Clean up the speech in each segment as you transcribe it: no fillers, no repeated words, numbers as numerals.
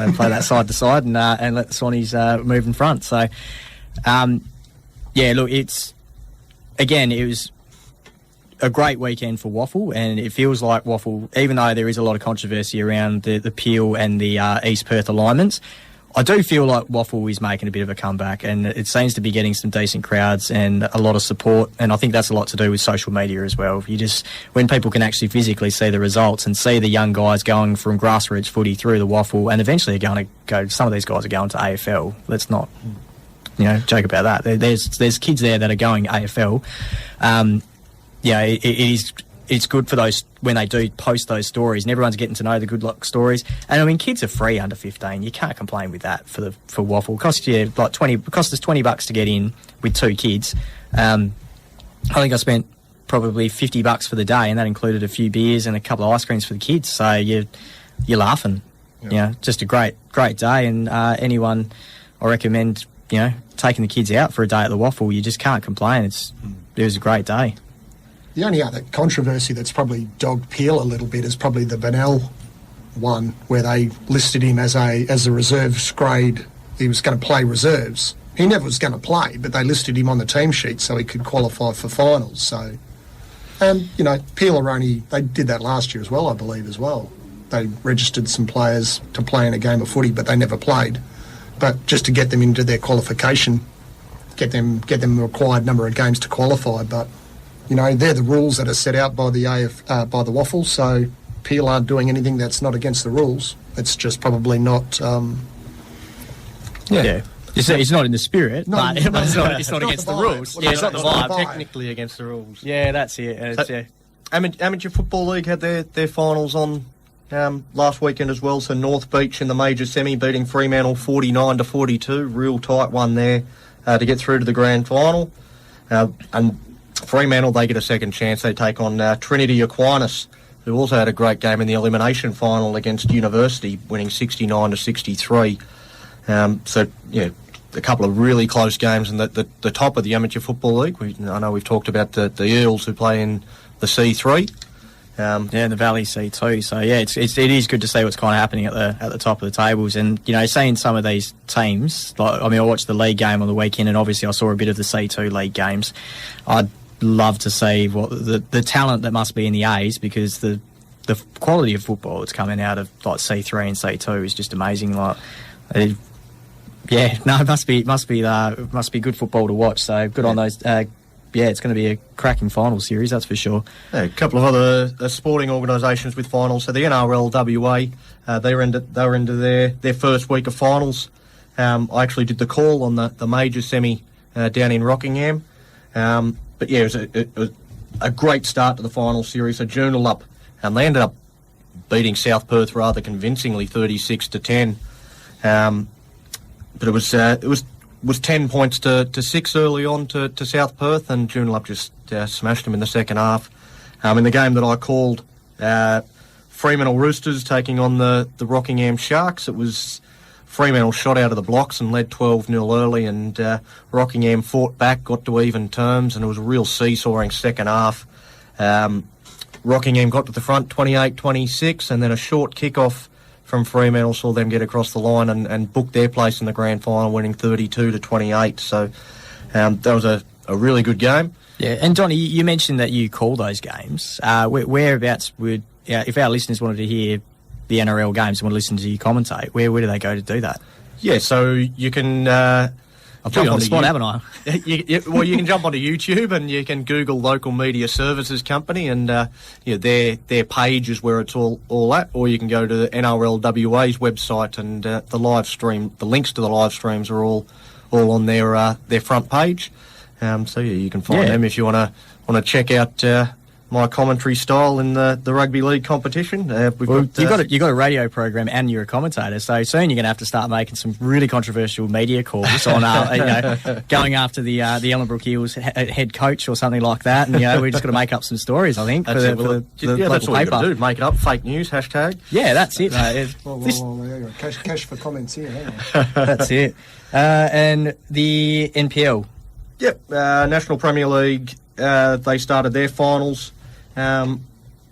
They play that side to side and let the Swannies move in front. So, yeah, look, it was a great weekend for Waffle, and it feels like Waffle, even though there is a lot of controversy around the Peel and the East Perth alignments, I do feel like Waffle is making a bit of a comeback, and it seems to be getting some decent crowds and a lot of support, and I think that's a lot to do with social media as well. When people can actually physically see the results and see the young guys going from grassroots footy through the Waffle, and eventually some of these guys are going to AFL. Let's not, joke about that. There's kids there that are going AFL. It's good for those when they do post those stories, and everyone's getting to know the good luck stories. And I mean, kids are free under 15. You can't complain with that for Waffle. It costs you like cost us $20 to get in with 2 kids. I think I spent probably $50 for the day, and that included a few beers and a couple of ice creams for the kids. So you're laughing. Yeah. Just a great day. And anyone, I recommend taking the kids out for a day at the Waffle. You just can't complain. It was a great day. The only other controversy that's probably dogged Peel a little bit is probably the Bennell one, where they listed him as a reserves grade. He was going to play reserves. He never was going to play, but they listed him on the team sheet so he could qualify for finals. So, Peel are they did that last year as well, I believe, as well. They registered some players to play in a game of footy, but they never played. But just to get them into their qualification, get them the required number of games to qualify, but they're the rules that are set out by the by the Waffle, so Peel aren't doing anything that's not against the rules. It's just probably not... It's not in the spirit, but it's not against the rules. Yeah, it's not the vibe. Technically against the rules. Yeah, that's it. Amateur Football League had their finals on last weekend as well, so North Beach in the major semi beating Fremantle 49-42. Real tight one there to get through to the grand final. And Fremantle, they get a second chance. They take on Trinity Aquinas, who also had a great game in the elimination final against University, winning 69-63. A couple of really close games, and the top of the Amateur Football League. I know we've talked about the Eels who play in the C3. In the Valley C2. So it is good to see what's kind of happening at the top of the tables, and seeing some of these teams. I watched the league game on the weekend, and obviously I saw a bit of the C2 league games. I'd love to see what the talent that must be in the A's, because the quality of football that's coming out of like C3 and C2 is just amazing. It must be good football to watch. So good on those. It's going to be a cracking final series, that's for sure. A couple of other sporting organisations with finals. So the NRL WA, they were into their first week of finals. I actually did the call on the major semi down in Rockingham. It was a great start to the final series. So Joondalup, and they ended up beating South Perth rather convincingly, 36-10. But it was 10 points to 6 early on to South Perth, and Joondalup just smashed them in the second half. In the game that I called, Fremantle Roosters taking on the Rockingham Sharks, it was Fremantle shot out of the blocks and led 12-0 early, and Rockingham fought back, got to even terms, and it was a real seesawing second half. Rockingham got to the front 28-26, and then a short kick-off from Fremantle saw them get across the line and book their place in the grand final, winning 32-28. So that was a really good game. Yeah, and Donnie, you mentioned that you call those games. Whereabouts would, if our listeners wanted to hear the NRL games and want to listen to you commentate, where do they go to do that? Yeah, so you can... I've put you on the spot, haven't I? You can jump onto YouTube and you can Google Local Media Services Company, and their page is where it's all at, or you can go to the NRL WA's website, and the live stream, the links to the live streams are all on their front page. You can find them if you want to check out my commentary style in the rugby league competition. You got a radio program and you're a commentator, so soon you're going to have to start making some really controversial media calls on going after the Ellenbrook Eels head coach or something like that, and we're just going to make up some stories, I think, for the that's local all paper. you got to do, make it up, fake news, hashtag. Yeah, that's it, mate. There you go. Cash for comments here. That's it. And the NPL. Yep, National Premier League, they started their finals.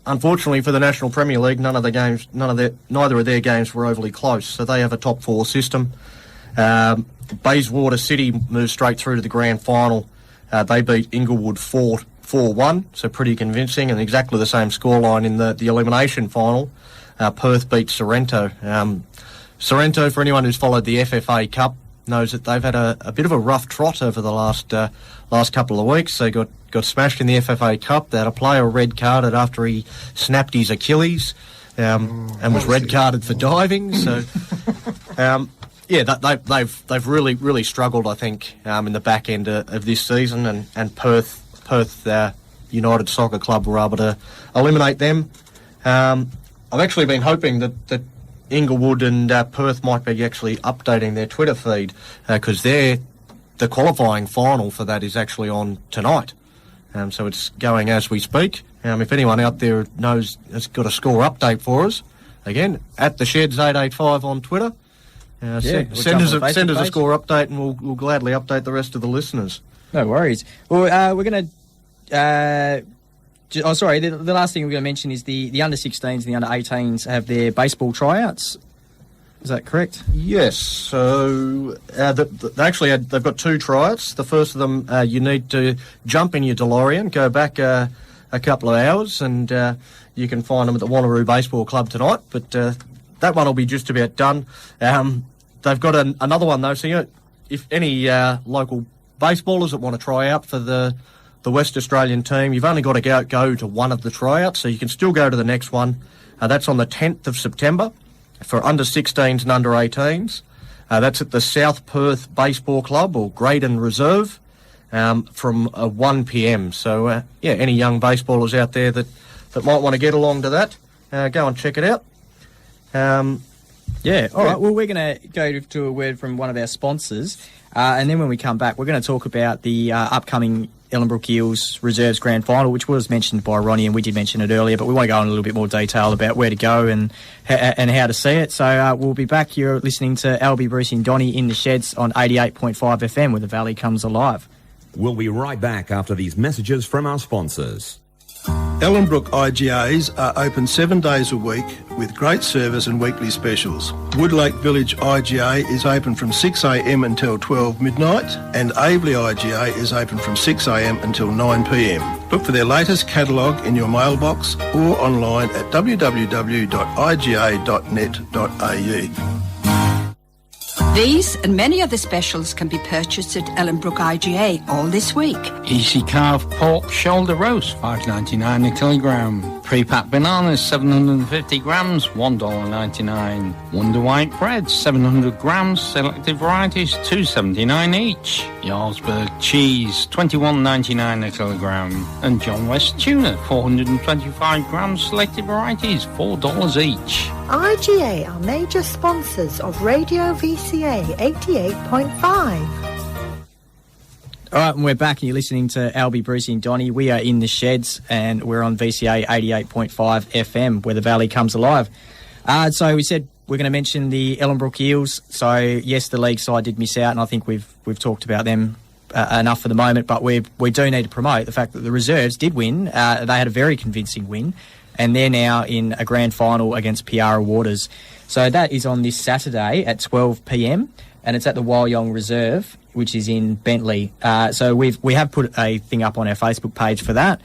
unfortunately for the National Premier League, neither of their games were overly close. So they have a top four system. Bayswater City moved straight through to the grand final. They beat Inglewood 4-1, so pretty convincing, and exactly the same scoreline in the elimination final. Perth beat Sorrento. Sorrento, for anyone who's followed the FFA Cup, knows that they've had a bit of a rough trot over the last couple of weeks. They got smashed in the FFA Cup. They had a player red carded after he snapped his Achilles and was red carded for diving. So, they've really struggled, I think, in the back end of this season, and Perth United Soccer Club were able to eliminate them. I've actually been hoping that Inglewood and Perth might be actually updating their Twitter feed, because the qualifying final for that is actually on tonight. So it's going as we speak. If anyone out there has got a score update for us, again, at the Sheds 885 on Twitter, send us a score update, and we'll gladly update the rest of the listeners. No worries. Well, we're going to... the last thing we're going to mention is the under-16s and the under-18s have their baseball tryouts. Is that correct? Yes. So they've got two tryouts. The first of them, you need to jump in your DeLorean, go back a couple of hours, and you can find them at the Wanneroo Baseball Club tonight. But that one will be just about done. They've got another one, though. So, if any local baseballers that want to try out for the West Australian team, you've only got to go to one of the tryouts, so you can still go to the next one. That's on the 10th of September for under-16s and under-18s. That's at the South Perth Baseball Club, or Graydon Reserve, from 1 p.m. So, any young baseballers out there that might want to get along to that, go and check it out. All right. Well, we're going to go to a word from one of our sponsors, and then when we come back, we're going to talk about the upcoming Ellenbrook Eels Reserves Grand Final, which was mentioned by Ronnie, and we did mention it earlier, but we want to go in a little bit more detail about where to go and how to see it. So we'll be back. You're listening to Albie, Bruce and Donnie in the Sheds on 88.5 FM, where the Valley comes alive. We'll be right back after these messages from our sponsors. Ellenbrook IGAs are open 7 days a week with great service and weekly specials. Woodlake Village IGA is open from 6 a.m. until 12 midnight, and Aveley IGA is open from 6 a.m. until 9 p.m. Look for their latest catalogue in your mailbox or online at www.iga.net.au. These and many other specials can be purchased at Ellenbrook IGA all this week. Easy carved pork shoulder roast, $5.99 a kilogram. Pre-packed bananas, 750 grams, $1.99. Wonder white bread, 700 grams, selected varieties, $2.79 each. Jarlsberg cheese, $21.99 a kilogram. And John West tuna, 425 grams, selected varieties, $4 each. IGA are major sponsors of Radio VCA 88.5. All right, and we're back, and you're listening to Albie, Brucey and Donnie. We are in the Sheds, and we're on VCA 88.5 FM, where the Valley comes alive. So we said we're going to mention the Ellenbrook Eels. So, yes, the league side did miss out, and I think we've talked about them enough for the moment, but we do need to promote the fact that the reserves did win. They had a very convincing win, and they're now in a grand final against Piara Waters. So that is on this Saturday at 12 p.m, and it's at the Wyong Reserve, which is in Bentley. So we have put a thing up on our Facebook page for that,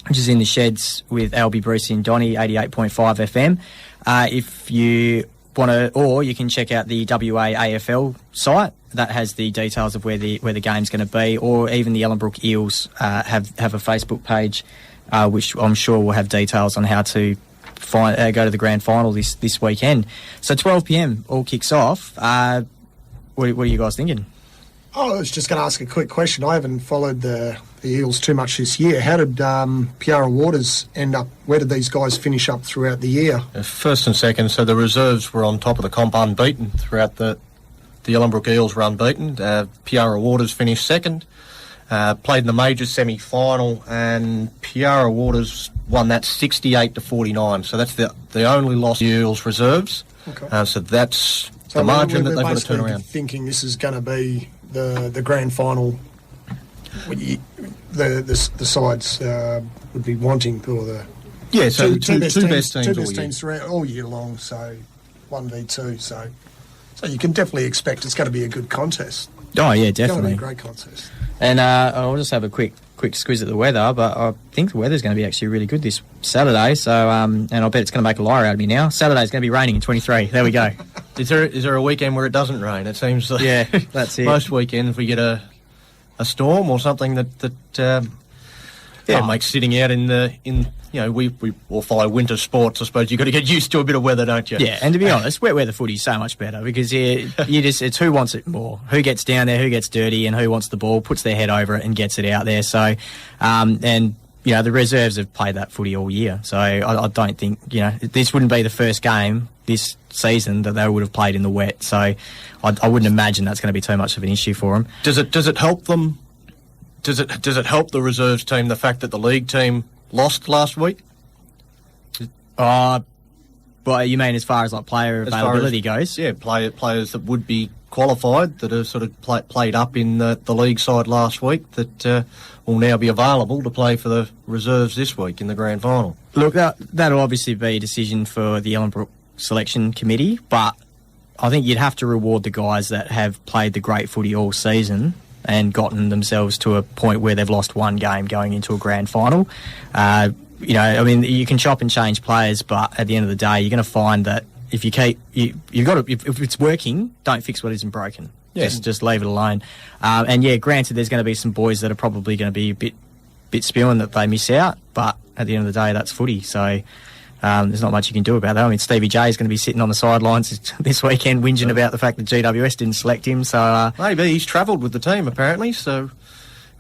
which is in the Sheds with Albie, Brucey and Donnie, 88.5 FM. If you want to, or you can check out the WA AFL site that has the details of where the game's going to be, or even the Ellenbrook Eels have a Facebook page, which I'm sure will have details on how to go to the grand final this weekend. So 12 p.m. all kicks off. What are you guys thinking? I was just going to ask a quick question. I haven't followed the Eels too much this year. How did Piara Waters end up? Where did these guys finish up throughout the year? First and second, so the reserves were on top of the comp unbeaten throughout the Ellenbrook Eels were unbeaten. Piara Waters finished second. Played in the major semi-final, and Piara Waters won that 68-49. So that's the only loss the Eels reserves. Okay. So that's the margin that they've got to turn around. Thinking this is going to be the grand final. the sides would be wanting, or the so two best teams teams throughout all year long. So 1v2. So you can definitely expect it's going to be a good contest. Oh yeah, It's going to definitely. be a great contest. And I'll just have a quick squiz at the weather, but I think the weather's going to be actually really good this Saturday. So and I bet it's going to make a liar out of me now. Saturday's going to be raining in 23. There we go. Is there a weekend where it doesn't rain? It seems like Yeah, that's it. most weekends we get a storm or something that makes sitting out we all follow winter sports. I suppose you've got to get used to a bit of weather, don't you? Yeah, and to be honest, wet weather footy's so much better because it's who wants it more, who gets down there, who gets dirty, and who wants the ball, puts their head over it and gets it out there. So, and the reserves have played that footy all year. So I don't think this wouldn't be the first game this season that they would have played in the wet. So I wouldn't imagine that's going to be too much of an issue for them. Does it help them? Does it help the reserves team the fact that the league team lost last week? But you mean as far as like player availability goes? Yeah, players that would be qualified that are sort of played up in the league side last week that will now be available to play for the reserves this week in the grand final. Look, that'll obviously be a decision for the Ellenbrook selection committee, but I think you'd have to reward the guys that have played the great footy all season and gotten themselves to a point where they've lost one game going into a grand final. You can chop and change players, but at the end of the day, you're going to find that if you keep, you've got to, if it's working, don't fix what isn't broken. Yeah. Just leave it alone. Granted, there's going to be some boys that are probably going to be a bit spewing that they miss out, but at the end of the day, that's footy. So there's not much you can do about that. I mean, Stevie J is going to be sitting on the sidelines this weekend whinging about the fact that GWS didn't select him. So maybe he's travelled with the team apparently. So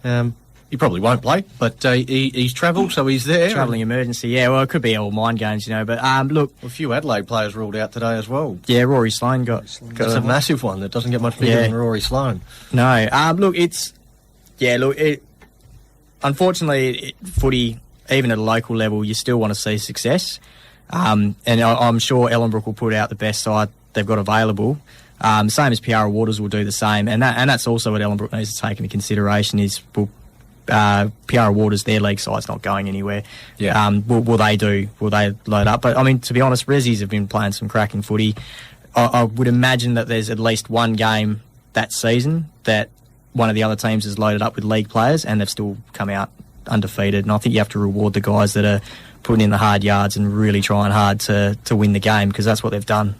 he probably won't play, but he's travelled, so he's there. Travelling emergency, yeah. Well, it could be all mind games, But look, a few Adelaide players ruled out today as well. Yeah, Rory Sloane got That's a massive one. That doesn't get much bigger than Rory Sloane. No. Unfortunately, footy, even at a local level, you still want to see success. And I'm sure Ellenbrook will put out the best side they've got available. Same as Piara Waters will do the same. And that's also what Ellenbrook needs to take into consideration is Piara Waters, their league side's not going anywhere. Yeah. Will they load up? But, I mean, to be honest, Rezzies have been playing some cracking footy. I would imagine that there's at least one game that season that one of the other teams has loaded up with league players and they've still come out undefeated. And I think you have to reward the guys that are putting in the hard yards and really trying hard to win the game because that's what they've done.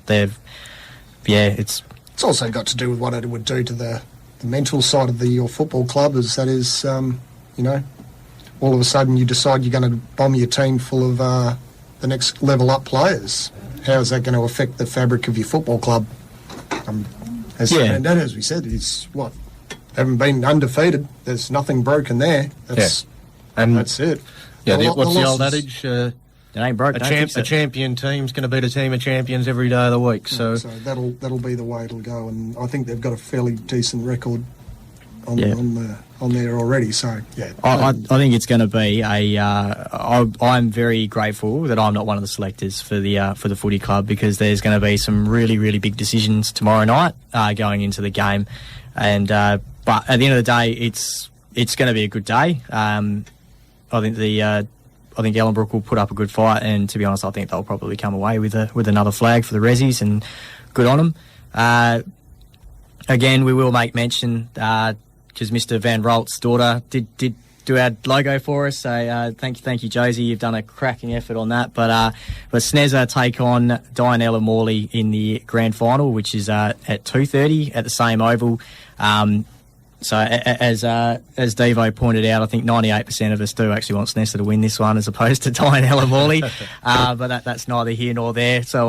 It's also got to do with what it would do to the mental side of your football club, as that is, all of a sudden you decide you're going to bomb your team full of the next level up players. How is that going to affect the fabric of your football club? As we said, it's haven't been undefeated. There's nothing broken there. That's it. Yeah, what's the old adage? It ain't broke. A champion team's going to beat a team of champions every day of the week. So that'll be the way it'll go, and I think they've got a fairly decent record on there already. So yeah, I think it's going to be I'm very grateful that I'm not one of the selectors for the footy club because there's going to be some really really big decisions tomorrow night going into the game, and but at the end of the day, it's going to be a good day. I think Ellenbrook will put up a good fight, and to be honest, I think they'll probably come away with another flag for the Rezzies, and good on them. Again, we will make mention because Mr. Van Rolt's daughter did do our logo for us. So thank you, Josie. You've done a cracking effort on that. But Snezza take on Dianella Morley in the grand final, which is at 2:30 at the same oval. So as Devo pointed out, I think 98% of us do actually want Snezza to win this one as opposed to Dianella Morley. But that's neither here nor there. So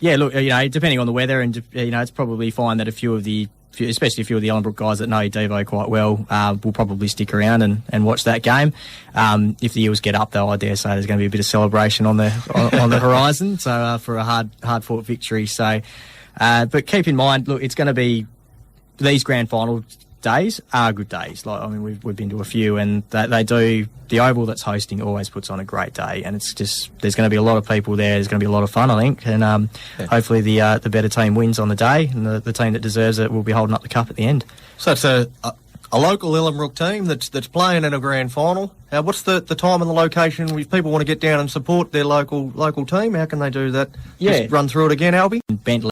look, depending on the weather, and it's probably fine that especially a few of the Ellenbrook guys that know Devo quite well will probably stick around and watch that game. If the Eels get up, though, I dare say there's going to be a bit of celebration on the horizon. So for a hard fought victory. So, but keep in mind, look, it's going to be these grand final days are good days. Like, I mean, we've been to a few, and they do. The Oval that's hosting always puts on a great day, and it's just there's going to be a lot of people there. There's going to be a lot of fun, I think, and hopefully the better team wins on the day, and the team that deserves it will be holding up the cup at the end. So it's a local Illenbrook team that's playing in a grand final. What's the time and the location? If people want to get down and support their local team, how can they do that? Yeah. Just run through it again, Albie. Bentley.